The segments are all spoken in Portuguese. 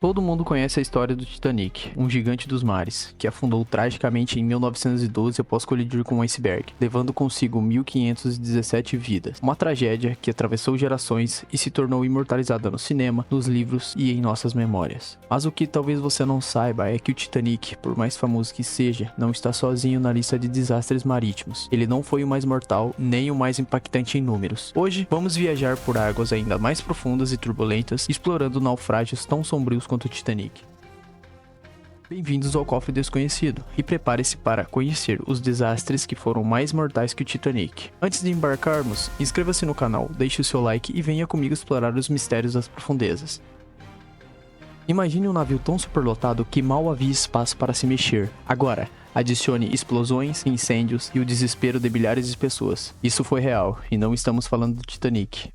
Todo mundo conhece a história do Titanic, um gigante dos mares, que afundou tragicamente em 1912 após colidir com um iceberg, levando consigo 1.517 vidas. Uma tragédia que atravessou gerações e se tornou imortalizada no cinema, nos livros e em nossas memórias. Mas o que talvez você não saiba é que o Titanic, por mais famoso que seja, não está sozinho na lista de desastres marítimos. Ele não foi o mais mortal, nem o mais impactante em números. Hoje, vamos viajar por águas ainda mais profundas e turbulentas, explorando naufrágios tão sombrios quanto o Titanic. Bem-vindos ao Cofre Desconhecido, e prepare-se para conhecer os desastres que foram mais mortais que o Titanic. Antes de embarcarmos, inscreva-se no canal, deixe o seu like e venha comigo explorar os mistérios das profundezas. Imagine um navio tão superlotado que mal havia espaço para se mexer. Agora, adicione explosões, incêndios e o desespero de milhares de pessoas. Isso foi real, e não estamos falando do Titanic.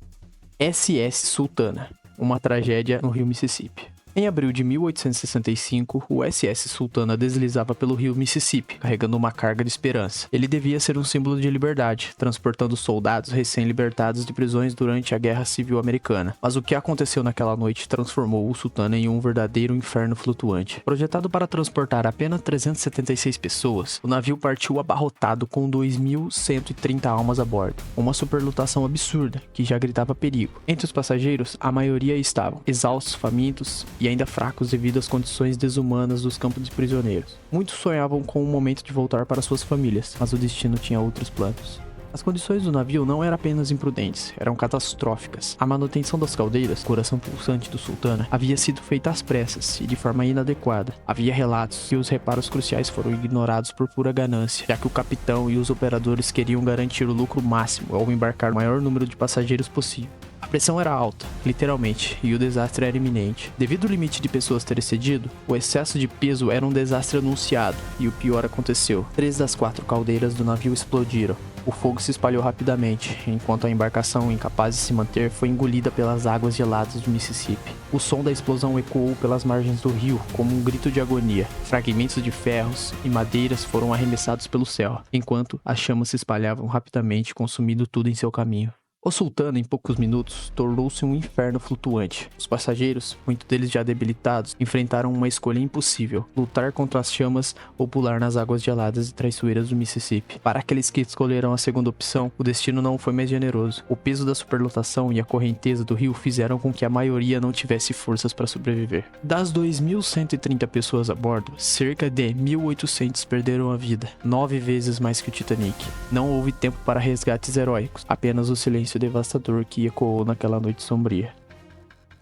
SS Sultana, uma tragédia no rio Mississippi. Em abril de 1865, o SS Sultana deslizava pelo rio Mississippi, carregando uma carga de esperança. Ele devia ser um símbolo de liberdade, transportando soldados recém-libertados de prisões durante a Guerra Civil Americana. Mas o que aconteceu naquela noite transformou o Sultana em um verdadeiro inferno flutuante. Projetado para transportar apenas 376 pessoas, o navio partiu abarrotado com 2.130 almas a bordo. Uma superlotação absurda, que já gritava perigo. Entre os passageiros, a maioria estavam exaustos, famintos e ainda fracos devido às condições desumanas dos campos de prisioneiros. Muitos sonhavam com o momento de voltar para suas famílias, mas o destino tinha outros planos. As condições do navio não eram apenas imprudentes, eram catastróficas. A manutenção das caldeiras, coração pulsante do Sultana, havia sido feita às pressas e de forma inadequada. Havia relatos que os reparos cruciais foram ignorados por pura ganância, já que o capitão e os operadores queriam garantir o lucro máximo ao embarcar o maior número de passageiros possível. A pressão era alta, literalmente, e o desastre era iminente. Devido ao limite de pessoas ter excedido, o excesso de peso era um desastre anunciado, e o pior aconteceu. 3 das 4 caldeiras do navio explodiram. O fogo se espalhou rapidamente, enquanto a embarcação, incapaz de se manter, foi engolida pelas águas geladas do Mississippi. O som da explosão ecoou pelas margens do rio como um grito de agonia. Fragmentos de ferros e madeiras foram arremessados pelo céu, enquanto as chamas se espalhavam rapidamente, consumindo tudo em seu caminho. O Sultana, em poucos minutos, tornou-se um inferno flutuante. Os passageiros, muitos deles já debilitados, enfrentaram uma escolha impossível: lutar contra as chamas ou pular nas águas geladas e traiçoeiras do Mississippi. Para aqueles que escolheram a segunda opção, o destino não foi mais generoso. O peso da superlotação e a correnteza do rio fizeram com que a maioria não tivesse forças para sobreviver. Das 2.130 pessoas a bordo, cerca de 1.800 perderam a vida, 9 vezes mais que o Titanic. Não houve tempo para resgates heróicos, apenas o silêncio devastador que ecoou naquela noite sombria.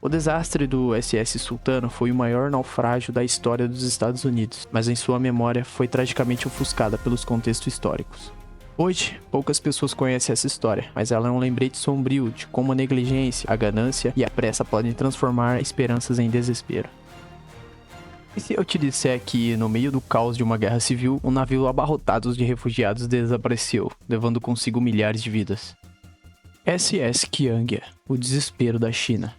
O desastre do SS Sultana foi o maior naufrágio da história dos Estados Unidos, mas em sua memória foi tragicamente ofuscada pelos contextos históricos. Hoje, poucas pessoas conhecem essa história, mas ela é um lembrete sombrio de como a negligência, a ganância e a pressa podem transformar esperanças em desespero. E se eu te disser que, no meio do caos de uma guerra civil, um navio abarrotado de refugiados desapareceu, levando consigo milhares de vidas? SS Qiange, o desespero da China.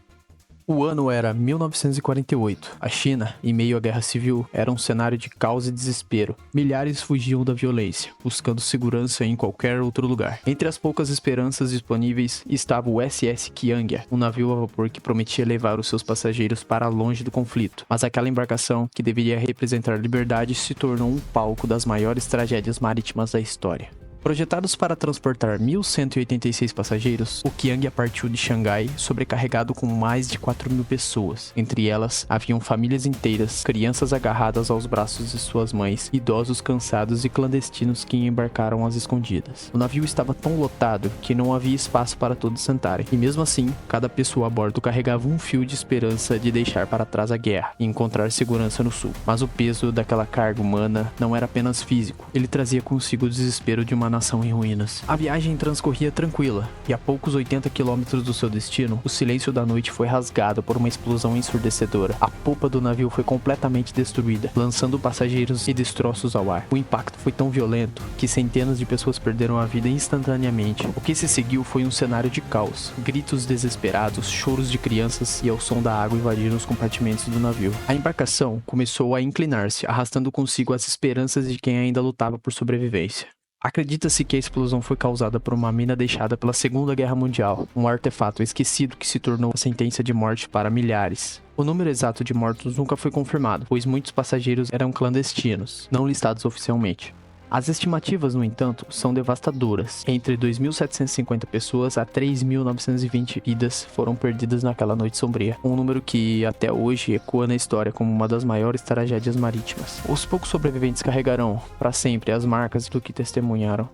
O ano era 1948. A China, em meio à guerra civil, era um cenário de caos e desespero. Milhares fugiam da violência, buscando segurança em qualquer outro lugar. Entre as poucas esperanças disponíveis estava o SS Qiange, um navio a vapor que prometia levar os seus passageiros para longe do conflito. Mas aquela embarcação, que deveria representar liberdade, se tornou um palco das maiores tragédias marítimas da história. Projetados para transportar 1.186 passageiros, o Qiange partiu de Xangai sobrecarregado com mais de 4.000 pessoas. Entre elas, haviam famílias inteiras, crianças agarradas aos braços de suas mães, idosos cansados e clandestinos que embarcaram às escondidas. O navio estava tão lotado que não havia espaço para todos sentarem, e mesmo assim, cada pessoa a bordo carregava um fio de esperança de deixar para trás a guerra e encontrar segurança no sul. Mas o peso daquela carga humana não era apenas físico, ele trazia consigo o desespero de uma nação em ruínas. A viagem transcorria tranquila, e a poucos 80 quilômetros do seu destino, o silêncio da noite foi rasgado por uma explosão ensurdecedora. A popa do navio foi completamente destruída, lançando passageiros e destroços ao ar. O impacto foi tão violento que centenas de pessoas perderam a vida instantaneamente. O que se seguiu foi um cenário de caos, gritos desesperados, choros de crianças e ao som da água invadiram os compartimentos do navio. A embarcação começou a inclinar-se, arrastando consigo as esperanças de quem ainda lutava por sobrevivência. Acredita-se que a explosão foi causada por uma mina deixada pela Segunda Guerra Mundial, um artefato esquecido que se tornou a sentença de morte para milhares. O número exato de mortos nunca foi confirmado, pois muitos passageiros eram clandestinos, não listados oficialmente. As estimativas, no entanto, são devastadoras. Entre 2.750 pessoas a 3.920 vidas foram perdidas naquela noite sombria, um número que até hoje ecoa na história como uma das maiores tragédias marítimas. Os poucos sobreviventes carregarão, para sempre, as marcas do que testemunharam.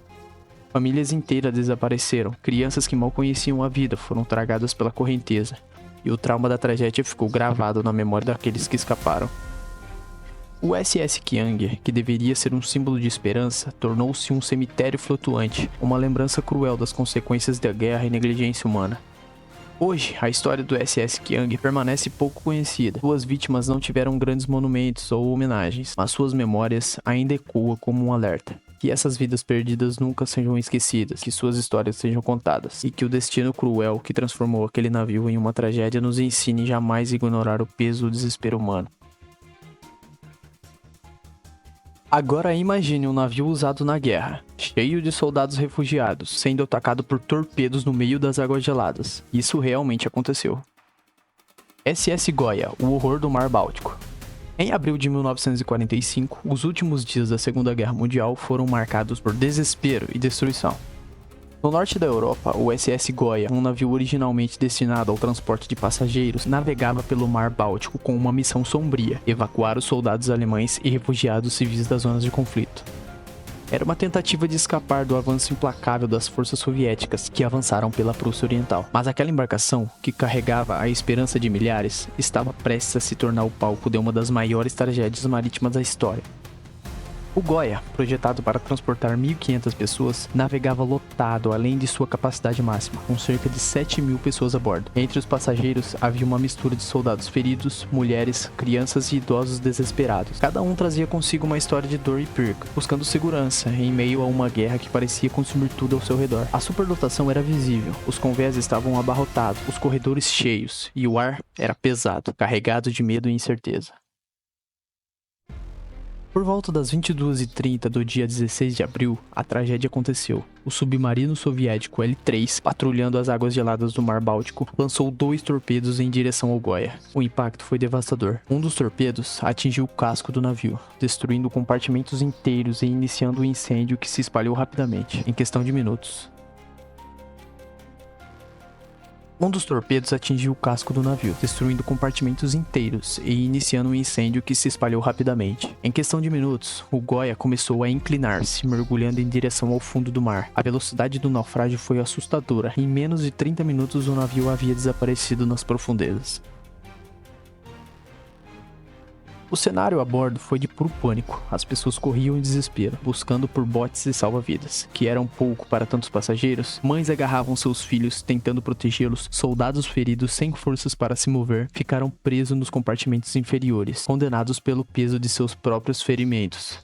Famílias inteiras desapareceram, crianças que mal conheciam a vida foram tragadas pela correnteza, e o trauma da tragédia ficou gravado na memória daqueles que escaparam. O SS Kiang, que deveria ser um símbolo de esperança, tornou-se um cemitério flutuante, uma lembrança cruel das consequências da guerra e negligência humana. Hoje, a história do SS Kiang permanece pouco conhecida. Suas vítimas não tiveram grandes monumentos ou homenagens, mas suas memórias ainda ecoam como um alerta. Que essas vidas perdidas nunca sejam esquecidas, que suas histórias sejam contadas, e que o destino cruel que transformou aquele navio em uma tragédia nos ensine jamais a ignorar o peso do desespero humano. Agora imagine um navio usado na guerra, cheio de soldados refugiados, sendo atacado por torpedos no meio das águas geladas. Isso realmente aconteceu. SS Goya, o horror do Mar Báltico. Em abril de 1945, os últimos dias da Segunda Guerra Mundial foram marcados por desespero e destruição. No norte da Europa, o SS Goya, um navio originalmente destinado ao transporte de passageiros, navegava pelo Mar Báltico com uma missão sombria: evacuar os soldados alemães e refugiados civis das zonas de conflito. Era uma tentativa de escapar do avanço implacável das forças soviéticas que avançaram pela Prússia Oriental. Mas aquela embarcação, que carregava a esperança de milhares, estava prestes a se tornar o palco de uma das maiores tragédias marítimas da história. O Goya, projetado para transportar 1.500 pessoas, navegava lotado além de sua capacidade máxima, com cerca de 7.000 pessoas a bordo. Entre os passageiros havia uma mistura de soldados feridos, mulheres, crianças e idosos desesperados. Cada um trazia consigo uma história de dor e perca, buscando segurança em meio a uma guerra que parecia consumir tudo ao seu redor. A superlotação era visível, os convés estavam abarrotados, os corredores cheios, e o ar era pesado, carregado de medo e incerteza. Por volta das 22h30 do dia 16 de abril, a tragédia aconteceu. O submarino soviético L-3, patrulhando as águas geladas do Mar Báltico, lançou 2 torpedos em direção ao Goya. O impacto foi devastador. Um dos torpedos atingiu o casco do navio, destruindo compartimentos inteiros e iniciando um incêndio que se espalhou rapidamente, em questão de minutos. Um dos torpedos atingiu o casco do navio, destruindo compartimentos inteiros e iniciando um incêndio que se espalhou rapidamente. Em questão de minutos, o Goya começou a inclinar-se, mergulhando em direção ao fundo do mar. A velocidade do naufrágio foi assustadora. Em menos de 30 minutos, o navio havia desaparecido nas profundezas. O cenário a bordo foi de puro pânico. As pessoas corriam em desespero, buscando por botes e salva-vidas, que eram pouco para tantos passageiros. Mães agarravam seus filhos, tentando protegê-los. Soldados feridos, sem forças para se mover, ficaram presos nos compartimentos inferiores, condenados pelo peso de seus próprios ferimentos.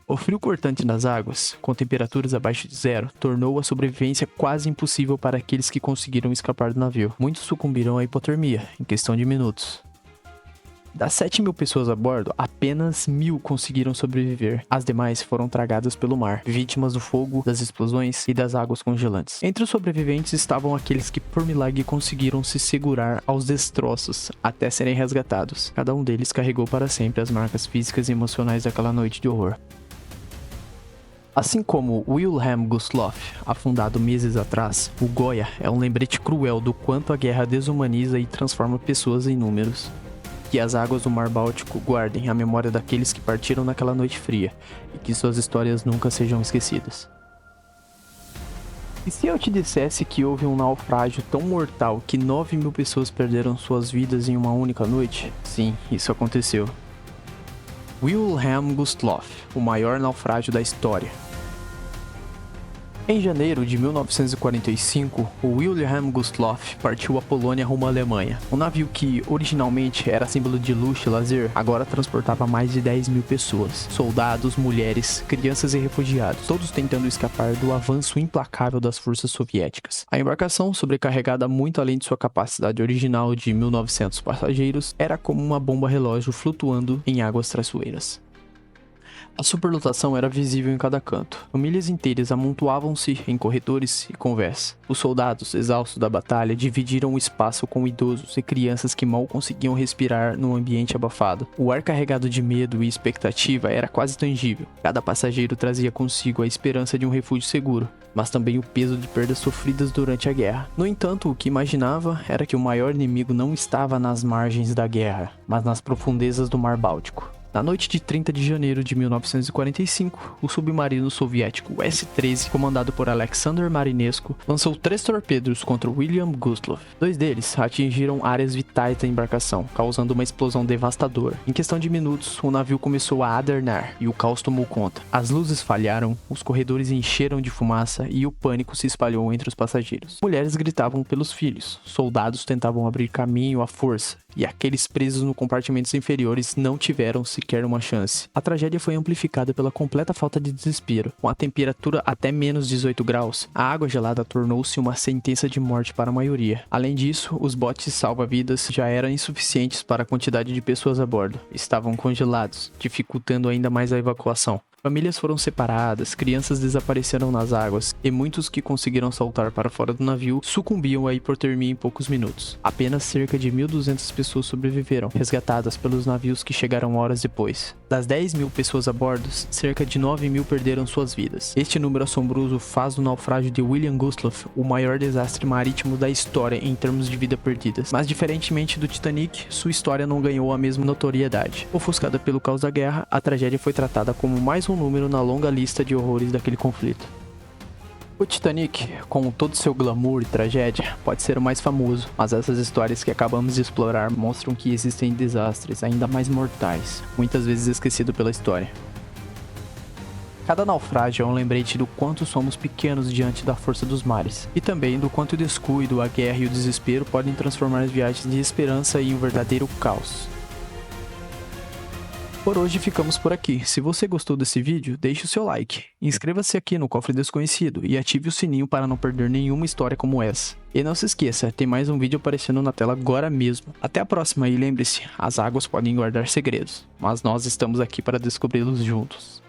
O frio cortante nas águas, com temperaturas abaixo de zero, tornou a sobrevivência quase impossível para aqueles que conseguiram escapar do navio. Muitos sucumbiram à hipotermia, em questão de minutos. Das 7.000 pessoas a bordo, apenas 1.000 conseguiram sobreviver. As demais foram tragadas pelo mar, vítimas do fogo, das explosões e das águas congelantes. Entre os sobreviventes estavam aqueles que por milagre conseguiram se segurar aos destroços até serem resgatados. Cada um deles carregou para sempre as marcas físicas e emocionais daquela noite de horror. Assim como Wilhelm Gustloff, afundado meses atrás, o Goya é um lembrete cruel do quanto a guerra desumaniza e transforma pessoas em números. Que as águas do Mar Báltico guardem a memória daqueles que partiram naquela noite fria e que suas histórias nunca sejam esquecidas. E se eu te dissesse que houve um naufrágio tão mortal que 9.000 pessoas perderam suas vidas em uma única noite? Sim, isso aconteceu. Wilhelm Gustloff, o maior naufrágio da história. Em janeiro de 1945, o Wilhelm Gustloff partiu a Polônia rumo à Alemanha. Um navio que, originalmente, era símbolo de luxo e lazer, agora transportava mais de 10.000 pessoas. Soldados, mulheres, crianças e refugiados, todos tentando escapar do avanço implacável das forças soviéticas. A embarcação, sobrecarregada muito além de sua capacidade original de 1.900 passageiros, era como uma bomba relógio flutuando em águas traiçoeiras. A superlotação era visível em cada canto. Famílias inteiras amontoavam-se em corredores e conversas. Os soldados, exaustos da batalha, dividiram o espaço com idosos e crianças que mal conseguiam respirar num ambiente abafado. O ar carregado de medo e expectativa era quase tangível. Cada passageiro trazia consigo a esperança de um refúgio seguro, mas também o peso de perdas sofridas durante a guerra. No entanto, o que imaginava era que o maior inimigo não estava nas margens da guerra, mas nas profundezas do Mar Báltico. Na noite de 30 de janeiro de 1945, o submarino soviético S-13, comandado por Alexander Marinescu, lançou 3 torpedos contra William Gustloff. 2 deles atingiram áreas vitais da embarcação, causando uma explosão devastadora. Em questão de minutos, o navio começou a adernar e o caos tomou conta. As luzes falharam, os corredores encheram de fumaça e o pânico se espalhou entre os passageiros. Mulheres gritavam pelos filhos, soldados tentavam abrir caminho à força, e aqueles presos nos compartimentos inferiores não tiveram sequer uma chance. A tragédia foi amplificada pela completa falta de desespero. Com a temperatura até menos 18 graus, a água gelada tornou-se uma sentença de morte para a maioria. Além disso, os botes salva-vidas já eram insuficientes para a quantidade de pessoas a bordo. Estavam congelados, dificultando ainda mais a evacuação. Famílias foram separadas, crianças desapareceram nas águas e muitos que conseguiram saltar para fora do navio sucumbiam à hipotermia em poucos minutos. Apenas cerca de 1.200 pessoas sobreviveram, resgatadas pelos navios que chegaram horas depois. Das 10.000 pessoas a bordo, cerca de 9.000 perderam suas vidas. Este número assombroso faz do naufrágio de William Gustloff o maior desastre marítimo da história em termos de vidas perdidas. Mas diferentemente do Titanic, sua história não ganhou a mesma notoriedade. Ofuscada pelo caos da guerra, a tragédia foi tratada como mais um número na longa lista de horrores daquele conflito. O Titanic, com todo seu glamour e tragédia, pode ser o mais famoso, mas essas histórias que acabamos de explorar mostram que existem desastres ainda mais mortais, muitas vezes esquecidos pela história. Cada naufrágio é um lembrete do quanto somos pequenos diante da força dos mares, e também do quanto o descuido, a guerra e o desespero podem transformar as viagens de esperança em um verdadeiro caos. Por hoje ficamos por aqui. Se você gostou desse vídeo, deixe o seu like, inscreva-se aqui no Cofre Desconhecido e ative o sininho para não perder nenhuma história como essa. E não se esqueça, tem mais um vídeo aparecendo na tela agora mesmo. Até a próxima e lembre-se, as águas podem guardar segredos, mas nós estamos aqui para descobri-los juntos.